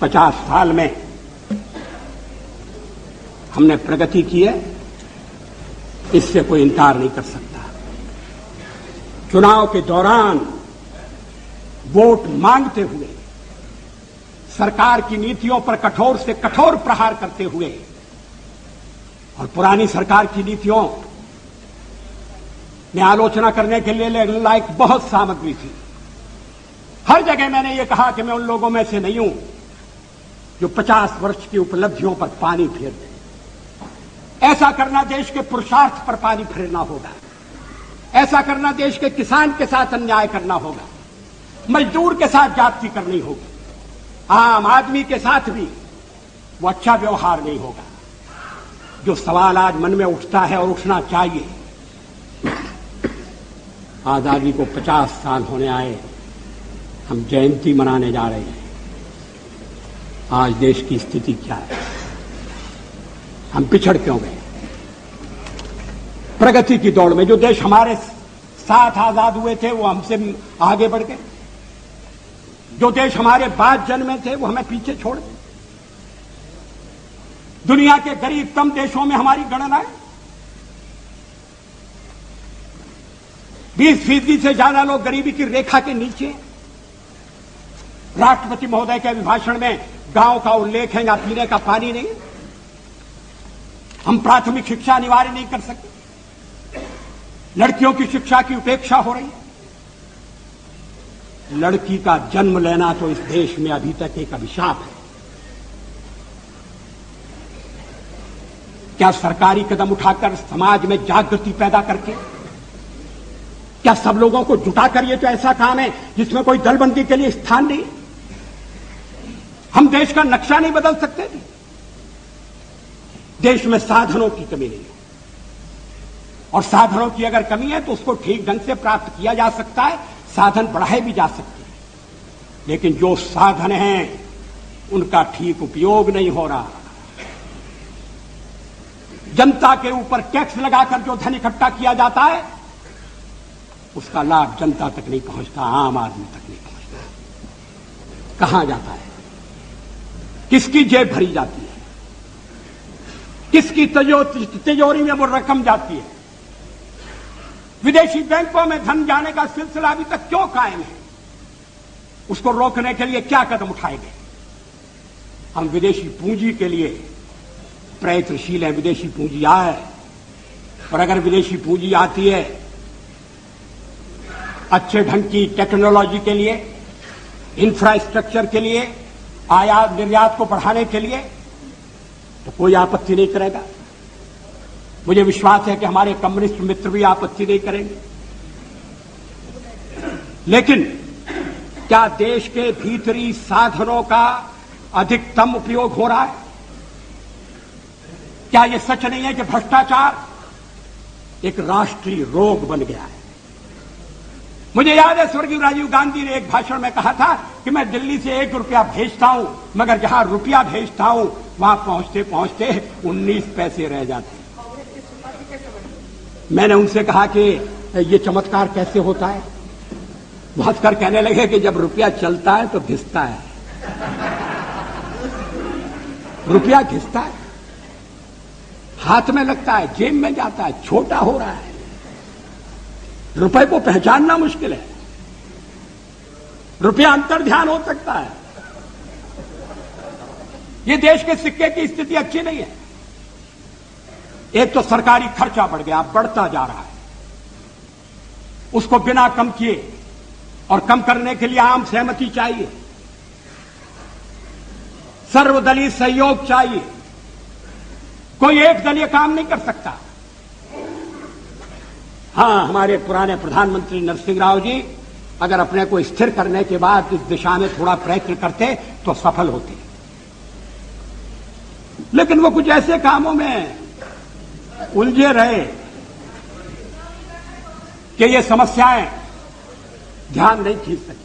50 साल में हमने प्रगति की है, इससे कोई इनकार नहीं कर सकता। चुनाव के दौरान वोट मांगते हुए, सरकार की नीतियों पर कठोर से कठोर प्रहार करते हुए, और पुरानी सरकार की नीतियों में आलोचना करने के लिए लायक बहुत सामग्री थी। हर जगह मैंने ये कहा कि मैं उन लोगों में से नहीं हूं जो 50 वर्ष की उपलब्धियों पर पानी फेर दे। ऐसा करना देश के पुरुषार्थ पर पानी फेरना होगा। ऐसा करना देश के किसान के साथ अन्याय करना होगा, मजदूर के साथ जाति करनी होगी, आम आदमी के साथ भी वो अच्छा व्यवहार नहीं होगा। जो सवाल आज मन में उठता है और उठना चाहिए, आजादी को 50 साल होने आए, हम जयंती मनाने जा रहे हैं। आज देश की स्थिति क्या है? हम पिछड़ क्यों गए? प्रगति की दौड़ में जो देश हमारे साथ आजाद हुए थे वो हमसे आगे बढ़ गए, जो देश हमारे बाद जन्मे थे वो हमें पीछे छोड़ गए। दुनिया के गरीबतम देशों में हमारी गणना है। 20% से ज्यादा लोग गरीबी की रेखा के नीचे। राष्ट्रपति महोदय के अभिभाषण में गांव का उल्लेख है, या पीने का पानी नहीं। हम प्राथमिक शिक्षा अनिवार्य नहीं कर सकते। लड़कियों की शिक्षा की उपेक्षा हो रही है। लड़की का जन्म लेना तो इस देश में अभी तक एक अभिशाप है। क्या सरकारी कदम उठाकर समाज में जागृति पैदा करके, क्या सब लोगों को जुटाकर, ये तो ऐसा काम है जिसमें कोई दलबंदी के लिए स्थान नहीं। हम देश का नक्शा नहीं बदल सकते। देश में साधनों की कमी नहीं है, और साधनों की अगर कमी है तो उसको ठीक ढंग से प्राप्त किया जा सकता है, साधन बढ़ाए भी जा सकते हैं। लेकिन जो साधन हैं उनका ठीक उपयोग नहीं हो रहा। जनता के ऊपर टैक्स लगाकर जो धन इकट्ठा किया जाता है उसका लाभ जनता तक नहीं पहुंचता, आम आदमी तक नहीं पहुंचता। कहां जाता है? किसकी जेब भरी जाती है? किसकी तिजोरी में वो रकम जाती है? विदेशी बैंकों में धन जाने का सिलसिला अभी तक क्यों कायम है? उसको रोकने के लिए क्या कदम उठाए गए? हम विदेशी पूंजी के लिए प्रयत्नशील हैं। विदेशी पूंजी आए, और अगर विदेशी पूंजी आती है अच्छे ढंग की टेक्नोलॉजी के लिए, इंफ्रास्ट्रक्चर के लिए, आयात निर्यात को बढ़ाने के लिए, तो कोई आपत्ति नहीं करेगा। मुझे विश्वास है कि हमारे कम्युनिस्ट मित्र भी आपत्ति नहीं करेंगे। लेकिन क्या देश के भीतरी साधनों का अधिकतम उपयोग हो रहा है? क्या यह सच नहीं है कि भ्रष्टाचार एक राष्ट्रीय रोग बन गया है? मुझे याद है स्वर्गीय राजीव गांधी ने एक भाषण में कहा था कि मैं दिल्ली से 1 रुपया भेजता हूं, मगर जहां रुपया भेजता हूं वहां पहुंचते पहुंचते 19 पैसे रह जाते। मैंने उनसे कहा कि ये चमत्कार कैसे होता है? वो हंसकर कहने लगे कि जब रुपया चलता है तो घिसता है। रुपया घिसता है, हाथ में लगता है, जेब में जाता है, छोटा हो रहा है। रुपए को पहचानना मुश्किल है। रुपया अंतर्ध्यान हो सकता है। ये देश के सिक्के की स्थिति अच्छी नहीं है। एक तो सरकारी खर्चा बढ़ गया, बढ़ता जा रहा है। उसको बिना कम किए, और कम करने के लिए आम सहमति चाहिए, सर्वदलीय सहयोग चाहिए। कोई एक दलीय काम नहीं कर सकता। हां, हमारे पुराने प्रधानमंत्री नरसिंह राव जी अगर अपने को स्थिर करने के बाद इस दिशा में थोड़ा प्रयत्न करते तो सफल होते। लेकिन वो कुछ ऐसे कामों में उलझे रहे कि ये समस्याएं ध्यान नहीं खींच सकी।